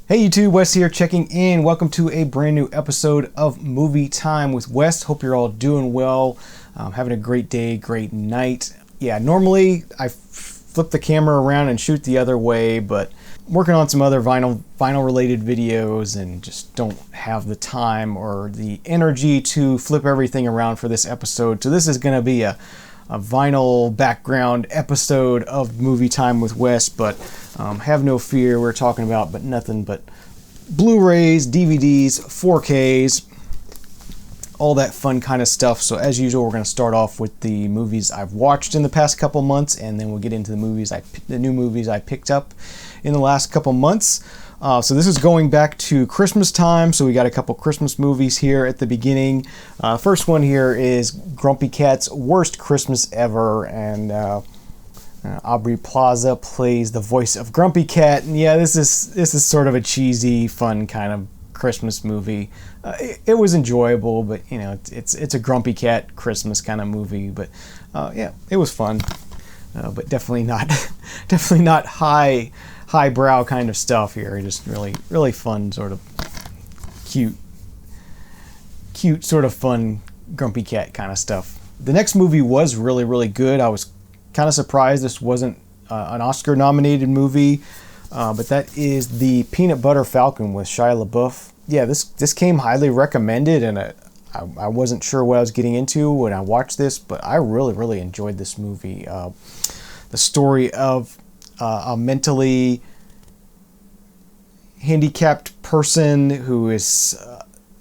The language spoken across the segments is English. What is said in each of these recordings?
Hey YouTube, Wes here checking in. Welcome to a brand new episode of Movie Time with Wes. Hope you're all doing well, having a great day, great night. Yeah, normally I flip the camera around and shoot the other way, but I'm working on some other vinyl related videos and just don't have the time or the energy to flip everything around for this episode. So this is going to be a vinyl background episode of Movie Time with Wes, but have no fear, we're talking about nothing but Blu-rays, DVDs, 4Ks, all that fun kind of stuff. So as usual, we're going to start off with the movies I've watched in the past couple months, and then we'll get into the new movies I picked up in the last couple months. So this is going back to Christmas time, so we got a couple Christmas movies here at the beginning. First one here is Grumpy Cat's Worst Christmas Ever, and Aubrey Plaza plays the voice of Grumpy Cat. And yeah, this is sort of a cheesy, fun kind of Christmas movie. It was enjoyable, but you know, it's a Grumpy Cat Christmas kind of movie. But yeah, it was fun, but definitely not highbrow kind of stuff here. Just really fun, sort of cute sort of fun Grumpy Cat kind of stuff. The next movie was really good. I was kind of surprised this wasn't an Oscar nominated movie, but that is the Peanut Butter Falcon with Shia LaBeouf. Yeah, this came highly recommended, and I wasn't sure what I was getting into when I watched this, but I really enjoyed this movie. The story of a mentally handicapped person who is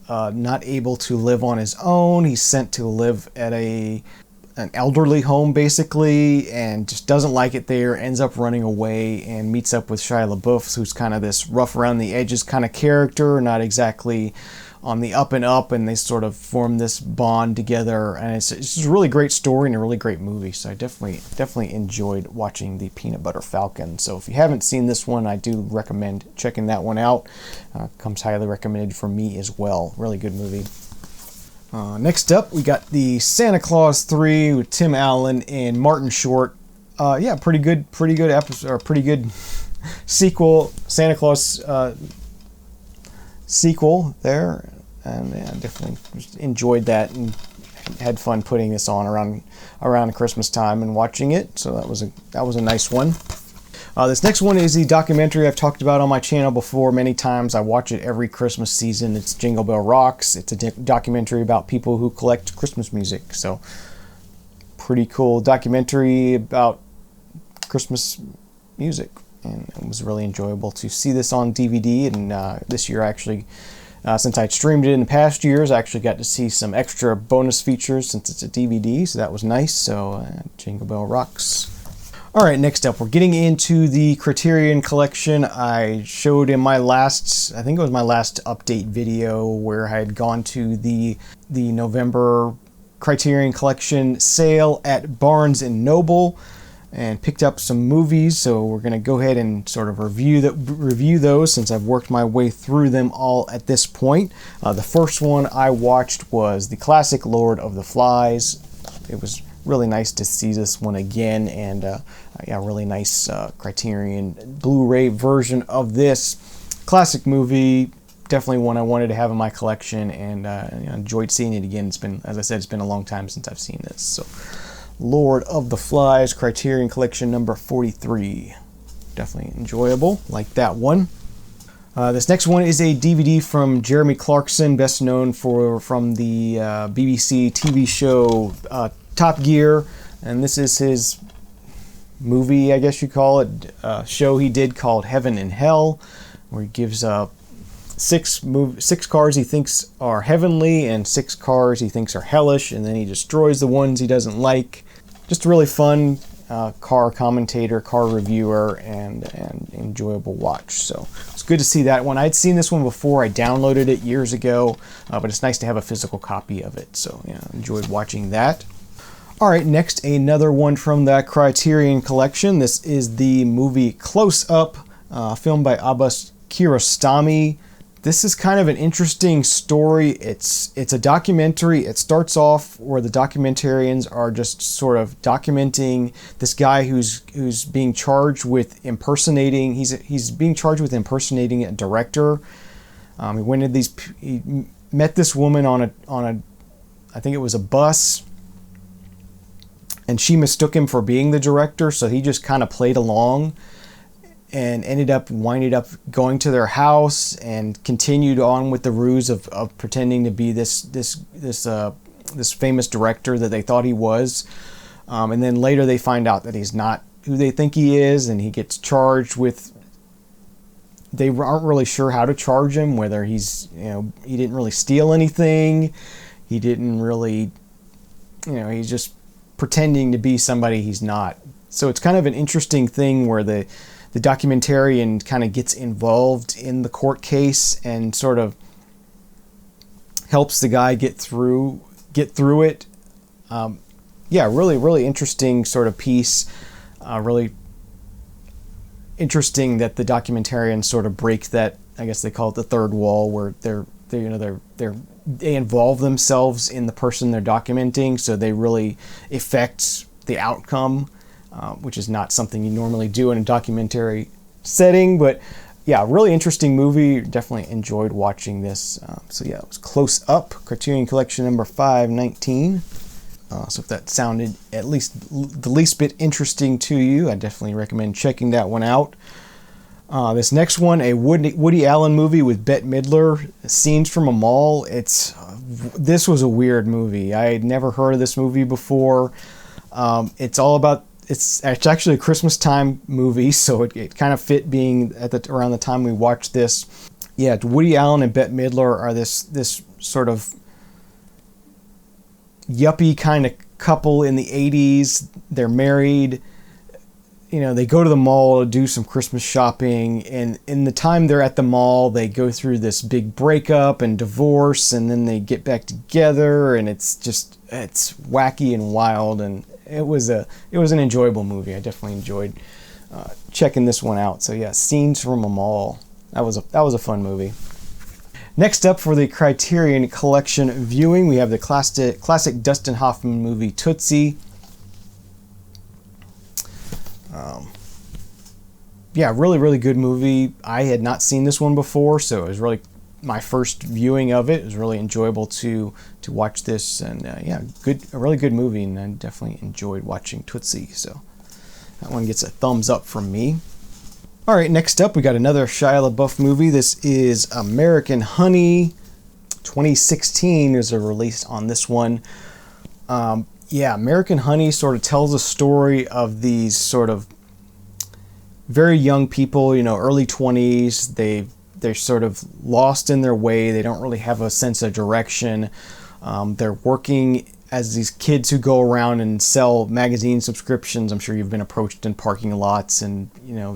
not able to live on his own. He's sent to live at an elderly home, basically, and just doesn't like it there, ends up running away and meets up with Shia LaBeouf, who's kind of this rough around the edges kind of character, not exactly on the up and up, and they sort of form this bond together, and it's just a really great story and a really great movie. So I definitely enjoyed watching the Peanut Butter Falcon. So if you haven't seen this one, I do recommend checking that one out. Comes highly recommended from me as well. Really good movie. Next up, we got the Santa Claus 3 with Tim Allen and Martin Short. Yeah, pretty good episode, or pretty good sequel. Santa Claus sequel there, and yeah, definitely enjoyed that and had fun putting this on around Christmas time and watching it. So that was a nice one. This next one is the documentary I've talked about on my channel before many times. I watch it every Christmas season. It's Jingle Bell Rocks. It's a documentary about people who collect Christmas music. So pretty cool documentary about Christmas music. And it was really enjoyable to see this on DVD. And this year, actually, since I'd streamed it in past years, I actually got to see some extra bonus features since it's a DVD. So that was nice. So Jingle Bell Rocks. All right, next up, we're getting into the Criterion Collection. I showed in my last, I think it was my last update video, where I had gone to the November Criterion Collection sale at Barnes & Noble and picked up some movies. So we're going to go ahead and sort of review those, since I've worked my way through them all at this point. The first one I watched was the classic Lord of the Flies. It was really nice to see this one again, and yeah, really nice Criterion Blu-ray version of this classic movie. Definitely one I wanted to have in my collection, and enjoyed seeing it again. It's been, as I said, it's been a long time since I've seen this. So, Lord of the Flies, Criterion Collection number 43. Definitely enjoyable, like that one. This next one is a DVD from Jeremy Clarkson, best known from the BBC TV show Top Gear, and this is his movie, I guess you call it, show he did called Heaven and Hell, where he gives six cars he thinks are heavenly and 6 cars he thinks are hellish, and then he destroys the ones he doesn't like. Just a really fun car commentator, car reviewer, and enjoyable watch. So it's good to see that one. I'd seen this one before. I downloaded it years ago, but it's nice to have a physical copy of it. So yeah, enjoyed watching that. All right, next, another one from the Criterion Collection. This is the movie Close Up, filmed by Abbas Kiarostami. This is kind of an interesting story. It's a documentary. It starts off where the documentarians are just sort of documenting this guy who's being charged with impersonating. He's being charged with impersonating a director. He met this woman on a I think it was a bus, and she mistook him for being the director. So he just kind of played along, and winded up going to their house and continued on with the ruse of pretending to be this famous director that they thought he was. And then later they find out that he's not who they think he is, and he gets charged with, they aren't really sure how to charge him, whether he didn't really steal anything. He didn't really, he's just pretending to be somebody he's not. So it's kind of an interesting thing where the documentarian kind of gets involved in the court case and sort of helps the guy get through it. Really, really interesting sort of piece. Really interesting that the documentarians sort of break that, I guess they call it the third wall, where they involve themselves in the person they're documenting, so they really affect the outcome. Which is not something you normally do in a documentary setting, but yeah, really interesting movie. Definitely enjoyed watching this. It was Close Up, Criterion Collection number 519. So if that sounded at least the least bit interesting to you, I definitely recommend checking that one out. This next one, a Woody Allen movie with Bette Midler, Scenes from a Mall. This was a weird movie. I had never heard of this movie before. It's actually a Christmas time movie, so it kind of fit being around the time we watched this. Yeah, Woody Allen and Bette Midler are this sort of yuppie kind of couple in the 80s. They're married. They go to the mall to do some Christmas shopping, and in the time they're at the mall, they go through this big breakup and divorce, and then they get back together, and it's wacky and wild, and it was an enjoyable movie. I definitely enjoyed checking this one out. So yeah, Scenes from a Mall. That was a fun movie. Next up for the Criterion Collection viewing, we have the classic Dustin Hoffman movie Tootsie. Really, really good movie. I had not seen this one before, so it was really my first viewing of it. It was really enjoyable to watch this, and a really good movie, and I definitely enjoyed watching Tootsie. So that one gets a thumbs up from me. All right, next up we got another Shia LaBeouf movie. This is American Honey. 2016 is a release on this one. American Honey sort of tells a story of these sort of very young people, early 20s. They're sort of lost in their way. They don't really have a sense of direction. They're working as these kids who go around and sell magazine subscriptions. I'm sure you've been approached in parking lots and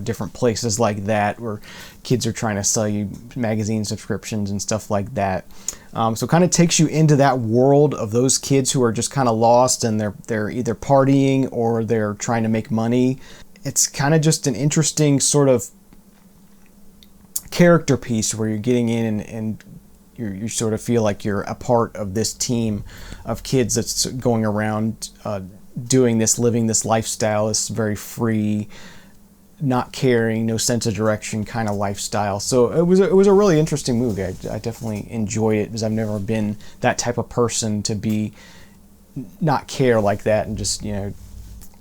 different places like that where kids are trying to sell you magazine subscriptions and stuff like that. So it kind of takes you into that world of those kids who are just kind of lost, and they're either partying or they're trying to make money. It's kind of just an interesting sort of character piece where you're getting in and you sort of feel like you're a part of this team of kids that's going around doing this, living this lifestyle, this very free, not caring, no sense of direction kind of lifestyle. So it was a really interesting movie. I definitely enjoyed it because I've never been that type of person to be not care like that, and just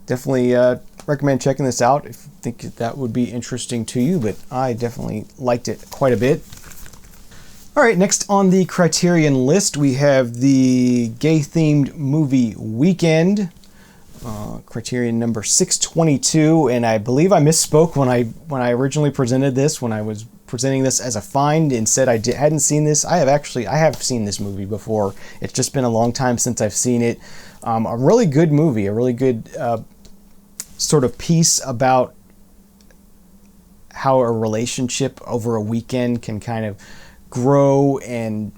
definitely recommend checking this out if you think that would be interesting to you, but I definitely liked it quite a bit. All right, next on the Criterion list, we have the gay-themed movie Weekend, Criterion number 622, and I believe I misspoke when I originally presented this, when I was presenting this as a find and said I hadn't seen this. I have seen this movie before. It's just been a long time since I've seen it. A really good movie, a really good sort of piece about how a relationship over a weekend can kind of grow, and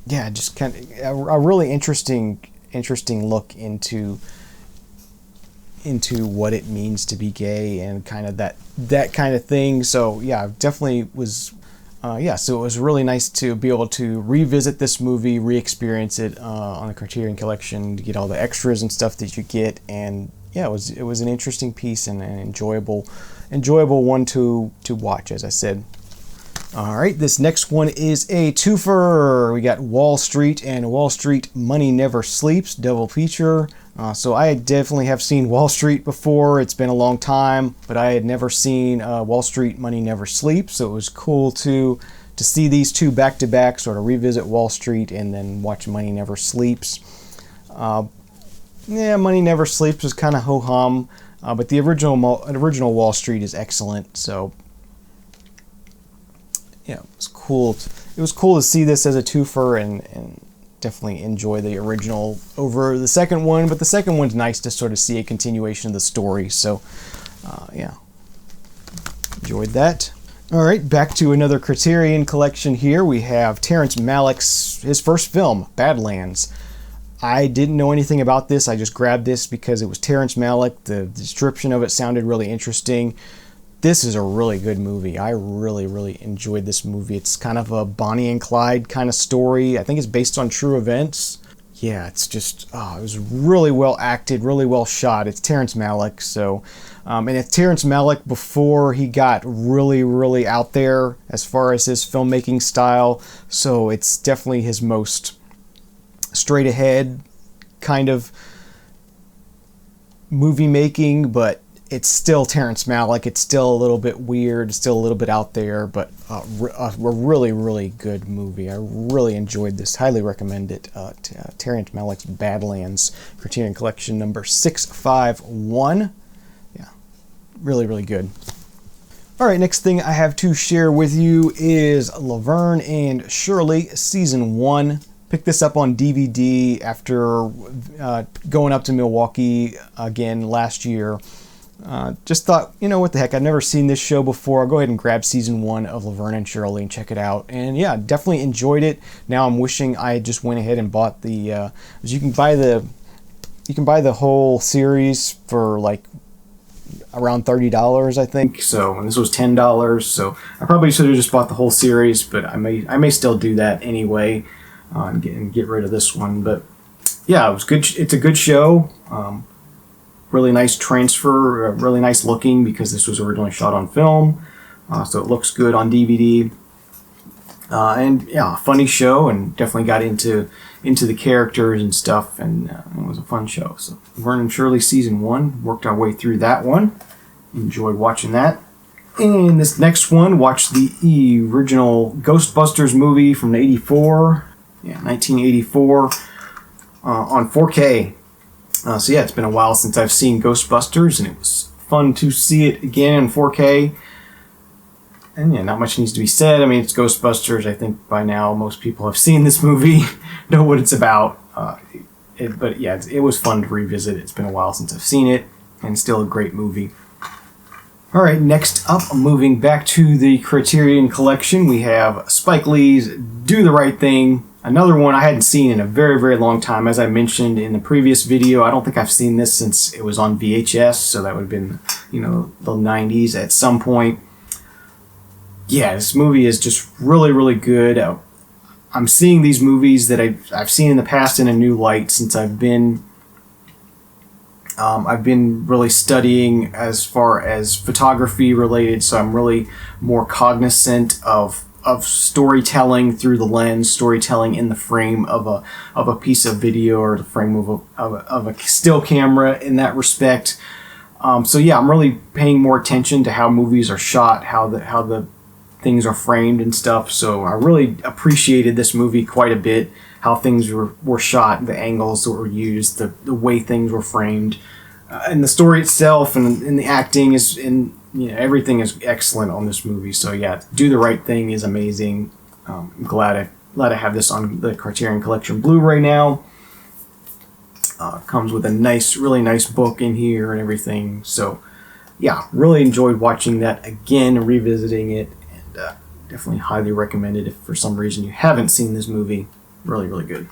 just kind of a really interesting look into what it means to be gay and kind of that kind of thing. So definitely was yeah, so it was really nice to be able to revisit this movie, re-experience it on the Criterion Collection, to get all the extras and stuff that you get, and yeah, it was an interesting piece and an enjoyable one to watch, as I said. All right, this next one is a twofer. We got Wall Street and Wall Street Money Never Sleeps, double feature. So I definitely have seen Wall Street before. It's been a long time, but I had never seen Wall Street Money Never Sleeps. So it was cool to see these two back to back, sort of revisit Wall Street and then watch Money Never Sleeps. Yeah, Money Never Sleeps was kind of ho-hum, but the original Wall Street is excellent. So yeah, it was cool. It was cool to see this as a twofer and definitely enjoy the original over the second one. But the second one's nice to sort of see a continuation of the story. So yeah, enjoyed that. All right, back to another Criterion Collection here. We have Terrence Malick's his first film, Badlands. I didn't know anything about this. I just grabbed this because it was Terrence Malick. The description of it sounded really interesting. This is a really good movie. I really, really enjoyed this movie. It's kind of a Bonnie and Clyde kind of story. I think it's based on true events. Yeah, it's just, it was really well acted, really well shot. It's Terrence Malick, so, and it's Terrence Malick before he got really, really out there as far as his filmmaking style. So it's definitely his most straight ahead kind of movie making, but it's still Terrence Malick. It's still a little bit weird, it's still a little bit out there, but a really, really good movie. I really enjoyed this. Highly recommend it. Terrence Malick's Badlands, Criterion Collection number 651. Yeah, really, really good. All right, next thing I have to share with you is Laverne and Shirley Season 1. Picked this up on DVD after going up to Milwaukee again last year. Just thought, you know, what the heck, I've never seen this show before. I'll go ahead and grab Season 1 of Laverne and Shirley and check it out. And yeah, definitely enjoyed it. Now I'm wishing I just went ahead and bought the, you can buy the whole series for like around $30, I think. So, and this was $10. So I probably should have just bought the whole series, but I may still do that anyway, and get rid of this one. But yeah, it was good. It's a good show. Really nice transfer, really nice looking because this was originally shot on film, so it looks good on DVD. And yeah, funny show, and definitely got into the characters and stuff, and it was a fun show. So Vernon Shirley Season 1, worked our way through that one. Enjoyed watching that. And this next one, watched the original Ghostbusters movie from '84, 1984, on 4K. So yeah, it's been a while since I've seen Ghostbusters, and it was fun to see it again in 4K. And yeah, not much needs to be said. I mean, it's Ghostbusters. I think by now most people have seen this movie, know what it's about. But yeah, it was fun to revisit. It's been a while since I've seen it, and still a great movie. All right, next up, moving back to the Criterion Collection, we have Spike Lee's Do the Right Thing. Another one I hadn't seen in a very, very long time. As I mentioned in the previous video, I don't think I've seen this since it was on VHS, so that would have been, the 90s at some point. Yeah, this movie is just really, really good. I'm seeing these movies that I've seen in the past in a new light since I've been really studying as far as photography related, so I'm really more cognizant of storytelling through the lens, storytelling in the frame of a piece of video, or the frame of a still camera in that respect. So yeah, I'm really paying more attention to how movies are shot, how the things are framed and stuff. So I really appreciated this movie quite a bit, how things were shot, the angles that were used, the way things were framed, and the story itself and the acting is in. Everything is excellent on this movie. So yeah, Do the Right Thing is amazing. I'm glad I have this on the Criterion Collection Blu-ray now. Comes with a really nice book in here and everything. So yeah, really enjoyed watching that again and revisiting it, and definitely highly recommend it if for some reason you haven't seen this movie. Really, really good.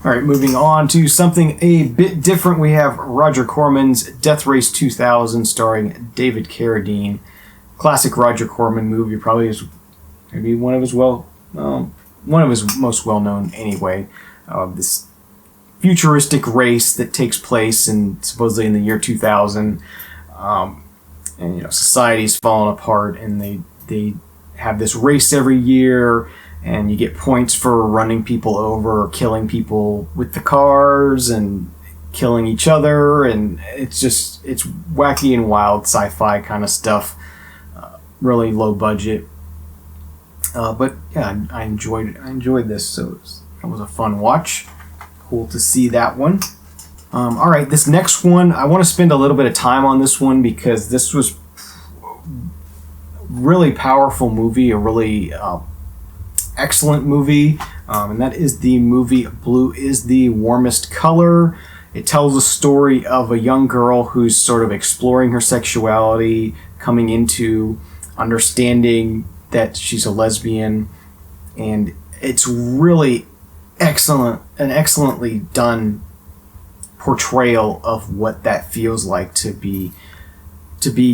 All right, moving on to something a bit different. We have Roger Corman's Death Race 2000, starring David Carradine. Classic Roger Corman movie, probably his maybe one of his most well-known anyway. This futuristic race that takes place in supposedly in the year 2000, and society's falling apart, and they have this race every year, and you get points for running people over or killing people with the cars and killing each other, and it's wacky and wild sci-fi kind of stuff. Really low budget, but yeah, I enjoyed this, so it was a fun watch. Cool to see that one. All right, this next one, I want to spend a little bit of time on this one because this was really powerful movie, a really excellent movie, and that is the movie Blue is the Warmest Color. It tells a story of a young girl who's sort of exploring her sexuality, coming into understanding that she's a lesbian, and it's really an excellently done portrayal of what that feels like to be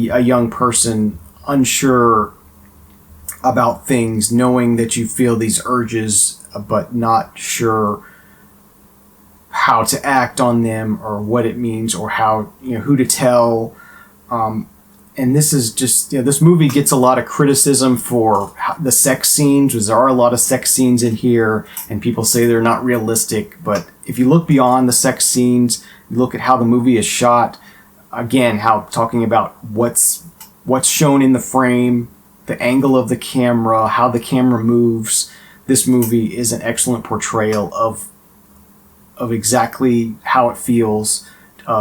a young person, unsure about things, knowing that you feel these urges but not sure how to act on them or what it means or how, who to tell. And this is just, this movie gets a lot of criticism for the sex scenes, because there are a lot of sex scenes in here, and people say they're not realistic. But if you look beyond the sex scenes, you look at how the movie is shot, again, how talking about what's shown in the frame, the angle of the camera, how the camera moves, this movie is an excellent portrayal of exactly how it feels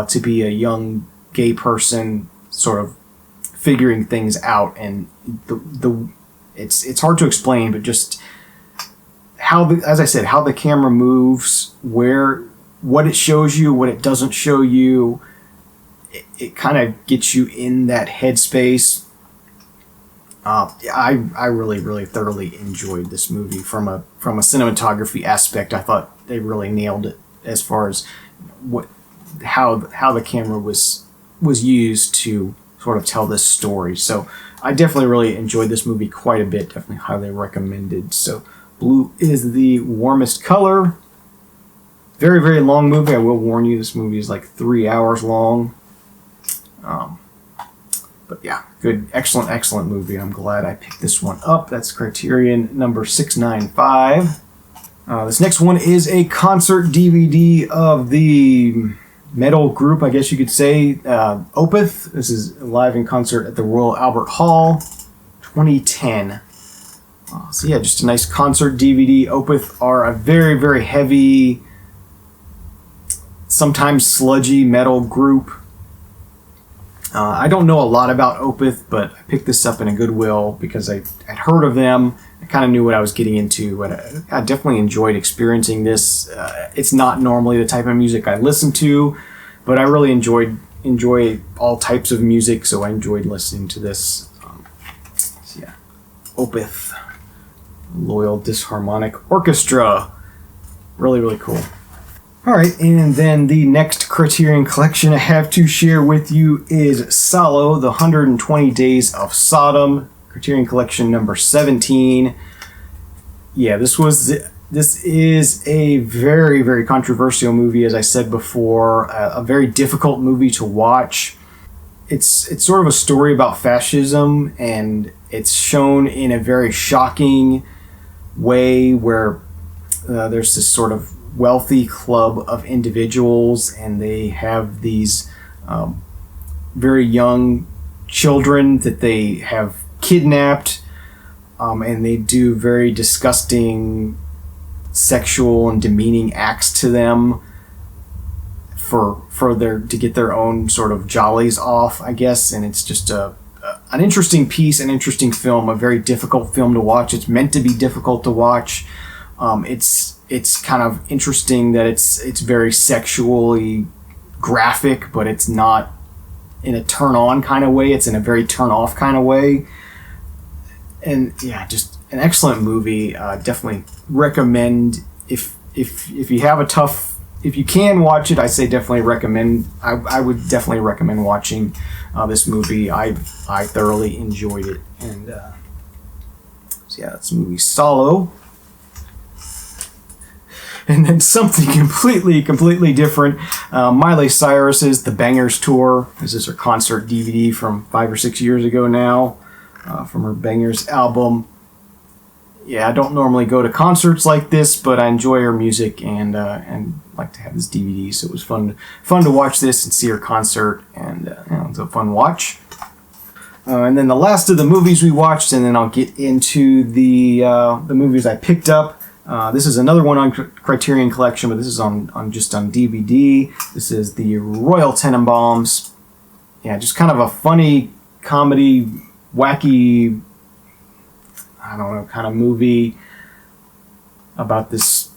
to be a young gay person, sort of figuring things out. And it's hard to explain, but just how as I said, how the camera moves, what it shows you, what it doesn't show you, it kind of gets you in that headspace. I really, really thoroughly enjoyed this movie from a cinematography aspect. I thought they really nailed it as far as how the camera was used to sort of tell this story. So I definitely really enjoyed this movie quite a bit. Definitely highly recommended. So Blue is the Warmest Color. Very, very long movie. I will warn you, this movie is like 3 hours long. But yeah, good, excellent movie. I'm glad I picked this one up. That's Criterion number 695. This next one is a concert DVD of the metal group, I guess you could say, Opeth. This is live in concert at the Royal Albert Hall, 2010. So yeah, just a nice concert DVD. Opeth are a very, very heavy, sometimes sludgy metal group. I don't know a lot about Opeth, but I picked this up in a Goodwill because I'd heard of them. I kind of knew what I was getting into, but I definitely enjoyed experiencing this. It's not normally the type of music I listen to, but I really enjoy all types of music, so I enjoyed listening to this. So yeah, Opeth, Loyal Disharmonic Orchestra. Really, really cool. All right, and then the next Criterion collection I have to share with you is Salo, The 120 Days of Sodom, Criterion collection number 17. Yeah, this is a very, very controversial movie, as I said before, a very difficult movie to watch. It's sort of a story about fascism, and it's shown in a very shocking way where there's this sort of wealthy club of individuals, and they have these very young children that they have kidnapped, and they do very disgusting sexual and demeaning acts to them to get their own sort of jollies off, I guess. And it's just an interesting piece, an interesting film, a very difficult film to watch. It's meant to be difficult to watch. It's kind of interesting that it's very sexually graphic, but it's not in a turn-on kind of way. It's in a very turn-off kind of way. And yeah, just an excellent movie. Definitely recommend if you have if you can watch it, I say definitely recommend. I would definitely recommend watching this movie. I thoroughly enjoyed it, and So yeah, that's the movie Solo. And then something completely different. Miley Cyrus's The Bangers Tour. This is her concert DVD from 5 or 6 years ago now, from her Bangers album. Yeah, I don't normally go to concerts like this, but I enjoy her music and like to have this DVD. So it was fun to watch this and see her concert, and it was a fun watch. And then the last of the movies we watched, and then I'll get into the movies I picked up. This is another one on Criterion Collection, but this is just on DVD. This is the Royal Tenenbaums. Yeah, just kind of a funny comedy, wacky, I don't know, kind of movie about this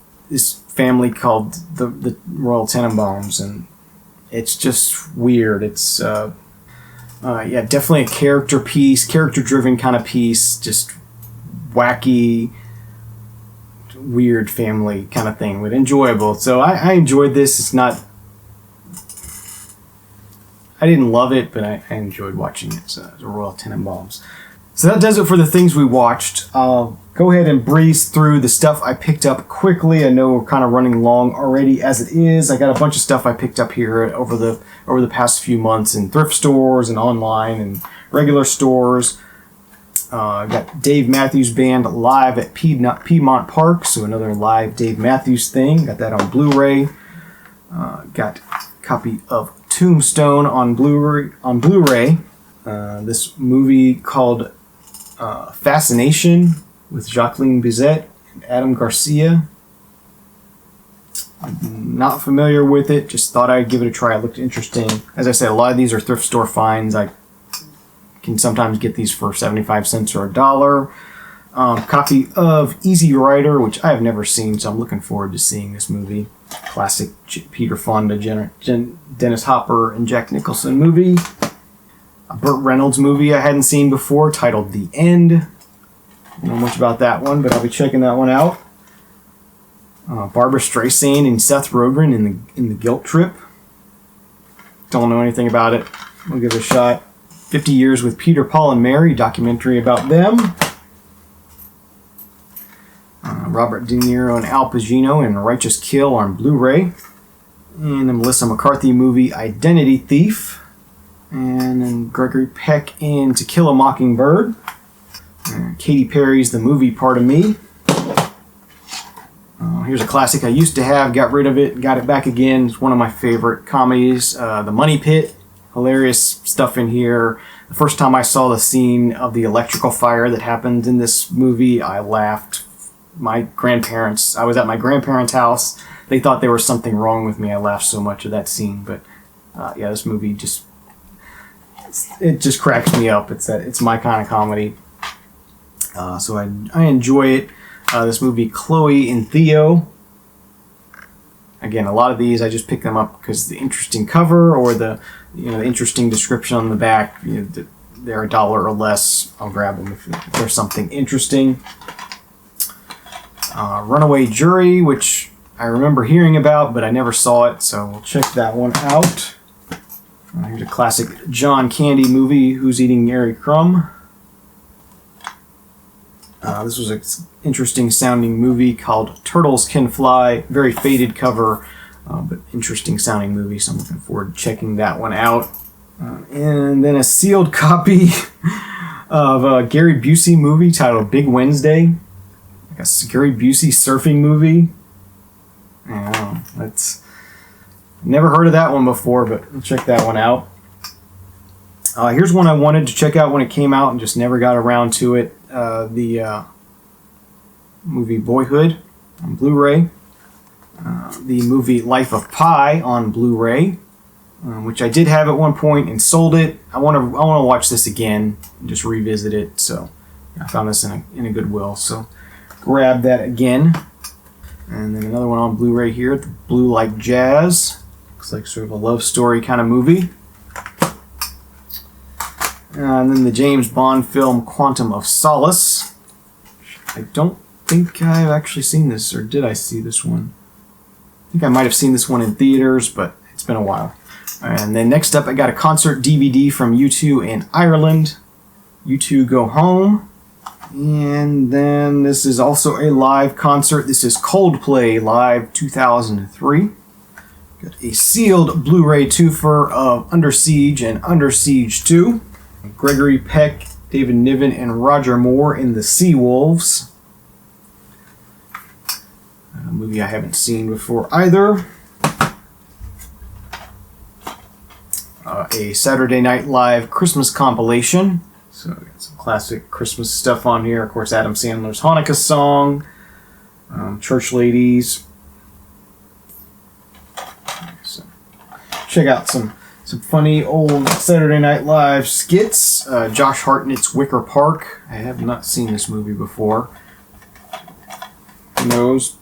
family called the Royal Tenenbaums, and it's just weird. It's definitely a character-driven kind of piece, just wacky, weird family kind of thing, but enjoyable. So I enjoyed this. It's not, I didn't love it, but I enjoyed watching it. So the Royal Tenenbaums. So that does it for the things we watched. I'll go ahead and breeze through the stuff I picked up quickly. I know we're kind of running long already as it is. I got a bunch of stuff I picked up here over the past few months in thrift stores and online and regular stores. I got Dave Matthews Band live at Piedmont Park, so another live Dave Matthews thing. Got that on Blu-ray. Got a copy of Tombstone on Blu-ray. This movie called Fascination with Jacqueline Bisset and Adam Garcia. I'm not familiar with it, just thought I'd give it a try. It looked interesting. As I said, a lot of these are thrift store finds. I can sometimes get these for 75 cents or $1. Copy of Easy Rider, which I have never seen, so I'm looking forward to seeing this movie. Classic Peter Fonda, Dennis Hopper, and Jack Nicholson movie. A Burt Reynolds movie I hadn't seen before, titled The End. I don't know much about that one, but I'll be checking that one out. Barbara Streisand and Seth Rogen in the Guilt Trip. Don't know anything about it. We'll give it a shot. 50 Years with Peter, Paul, and Mary, documentary about them. Robert De Niro and Al Pacino in Righteous Kill on Blu-ray. And the Melissa McCarthy movie Identity Thief. And then Gregory Peck in To Kill a Mockingbird. Katy Perry's The Movie Part of Me. Here's a classic I used to have, got rid of it, got it back again. It's one of my favorite comedies, The Money Pit. Hilarious stuff in here. The first time I saw the scene of the electrical fire that happened in this movie, I laughed. I was at my grandparents' house. They thought there was something wrong with me. I laughed so much at that scene. But this movie just cracks me up. It's my kind of comedy. So I enjoy it. This movie, Chloe and Theo. Again, a lot of these I just pick them up because the interesting cover or the interesting description on the back. They're $1 or less. I'll grab them if there's something interesting. Runaway Jury, which I remember hearing about, but I never saw it, so we'll check that one out. Here's a classic John Candy movie, Who's Eating Gary Crumb? This was an interesting sounding movie called Turtles Can Fly. Very faded cover, but interesting sounding movie, so I'm looking forward to checking that one out. And then a sealed copy of a Gary Busey movie titled Big Wednesday. Like a Gary Busey surfing movie. I don't know. Never heard of that one before, but we'll check that one out. Here's one I wanted to check out when it came out and just never got around to it. The movie Boyhood on Blu-ray. The movie Life of Pi on Blu-ray, which I did have at one point and sold it. I want to watch this again and just revisit it. So I found this in a Goodwill. So grab that again. And then another one on Blu-ray here, The Blue Like Jazz. Looks like sort of a love story kind of movie. And then the James Bond film Quantum of Solace. I don't think I've actually seen this, or did I see this one? I think I might have seen this one in theaters, but it's been a while. And then next up, I got a concert DVD from U2 in Ireland. U2 Go Home. And then this is also a live concert. This is Coldplay Live 2003. Got a sealed Blu-ray twofer of Under Siege and Under Siege 2. Gregory Peck, David Niven, and Roger Moore in The Seawolves. A movie I haven't seen before either. A Saturday Night Live Christmas compilation. So we got some classic Christmas stuff on here. Of course, Adam Sandler's Hanukkah song, Church Ladies. So check out some funny old Saturday Night Live skits. Josh Hartnett's Wicker Park. I have not seen this movie before. Who knows?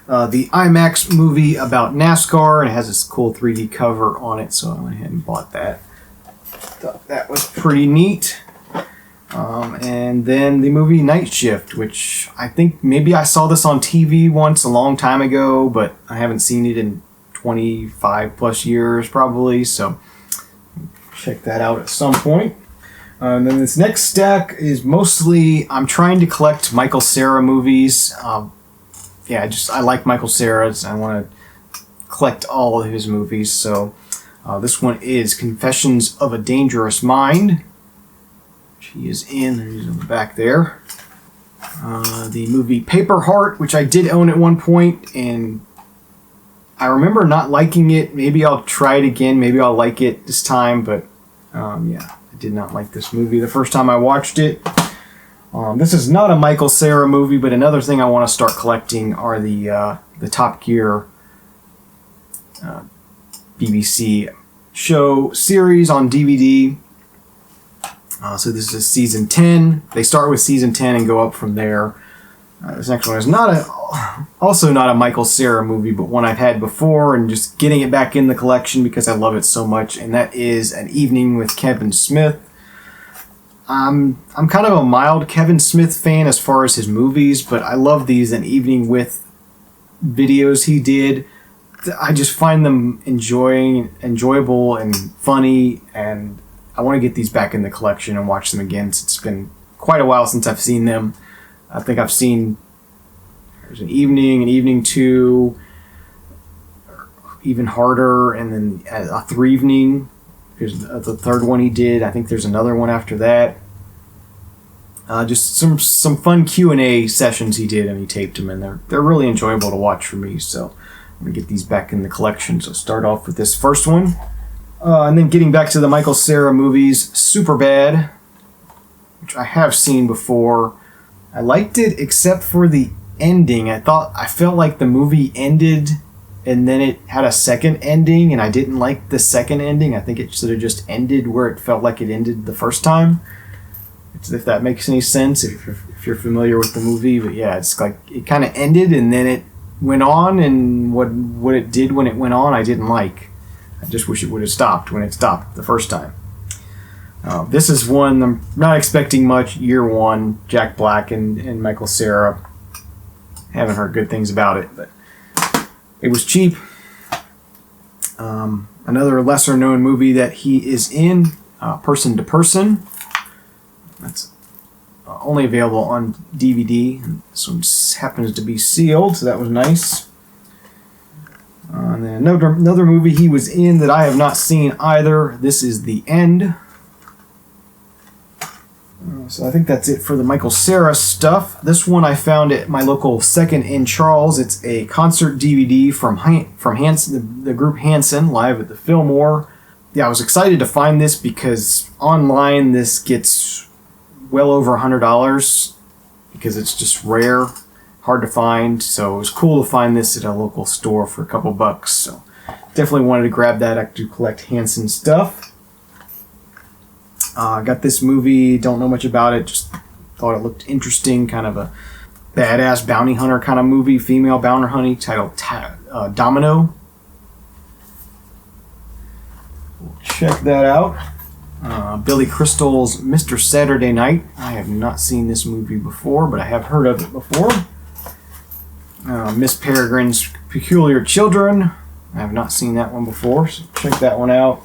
The IMAX movie about NASCAR, and it has this cool 3D cover on it, so I went ahead and bought that. Thought that was pretty neat. And then the movie Night Shift, which I think maybe I saw this on TV once a long time ago, but I haven't seen it in 25 plus years probably, so check that out at some point. And then this next stack is mostly, I'm trying to collect Michael Cera movies. I like Michael Cera. I want to collect all of his movies. So this one is Confessions of a Dangerous Mind, which he is in. He's on the back there. The movie Paper Heart, which I did own at one point, and I remember not liking it. Maybe I'll try it again. Maybe I'll like it this time. But I did not like this movie the first time I watched it. This is not a Michael Cera movie, but another thing I want to start collecting are the Top Gear BBC show series on DVD. So this is season 10. They start with season 10 and go up from there. This next one is also not a Michael Cera movie, but one I've had before and just getting it back in the collection because I love it so much, and that is An Evening with Kevin Smith. I'm kind of a mild Kevin Smith fan as far as his movies, but I love these An Evening with videos he did. I just find them enjoyable and funny, and I want to get these back in the collection and watch them again. It's been quite a while since I've seen them. I think I've seen, there's An Evening 2, Even Harder, and then a Threevening. Here's the third one he did. I think there's another one after that. Just some fun Q&A sessions he did, and he taped them, and they're really enjoyable to watch for me. So I'm gonna get these back in the collection. So start off with this first one, and then getting back to the Michael Cera movies, Superbad, which I have seen before. I liked it except for the ending. I felt like the movie ended, and then it had a second ending, and I didn't like the second ending. I think it should have just ended where it felt like it ended the first time. If that makes any sense, if you're familiar with the movie. But yeah, it's like it kind of ended, and then it went on, and what it did when it went on, I didn't like. I just wish it would have stopped when it stopped the first time. This is one I'm not expecting much. Year one, Jack Black and Michael Cera. Haven't heard good things about it, but it was cheap. Another lesser known movie that he is in, Person to Person. That's only available on DVD. This one happens to be sealed, so that was nice. And then another movie he was in that I have not seen either. This is The End. So I think that's it for the Michael Cera stuff. This one I found at my local Second in Charles. It's a concert DVD from Hanson, the group Hanson, live at the Fillmore. Yeah, I was excited to find this because online this gets well over $100 because it's just rare, hard to find. So it was cool to find this at a local store for a couple bucks. So definitely wanted to grab that. I do collect Hanson stuff. Got this movie, don't know much about it, just thought it looked interesting, kind of a badass bounty hunter kind of movie, female bounty hunter titled Domino. We'll check that out. Billy Crystal's Mr. Saturday Night. I have not seen this movie before, but I have heard of it before. Miss Peregrine's Peculiar Children. I have not seen that one before, so check that one out.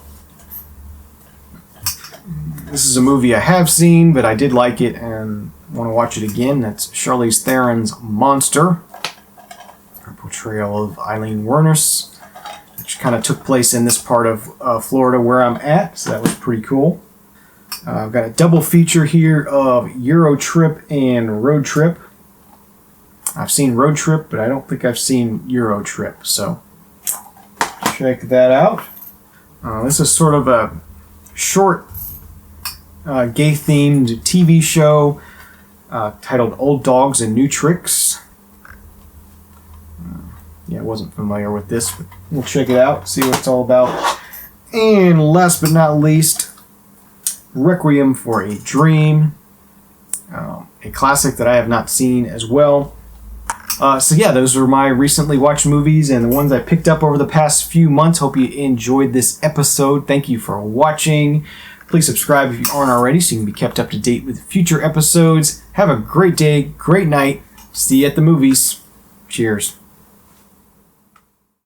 This is a movie I have seen, but I did like it and want to watch it again. That's Charlize Theron's Monster, her portrayal of Eileen Wuornos, which kind of took place in this part of Florida where I'm at, so that was pretty cool. I've got a double feature here of Euro Trip and Road Trip. I've seen Road Trip, but I don't think I've seen Euro Trip, so check that out. This is sort of a short gay-themed TV show titled Old Dogs and New Tricks. Yeah, I wasn't familiar with this, but we'll check it out, see what it's all about. And last but not least, Requiem for a Dream, a classic that I have not seen as well. So yeah, those are my recently watched movies and the ones I picked up over the past few months. Hope you enjoyed this episode. Thank you for watching. Please subscribe if you aren't already so you can be kept up to date with future episodes. Have a great day, great night. See you at the movies. Cheers.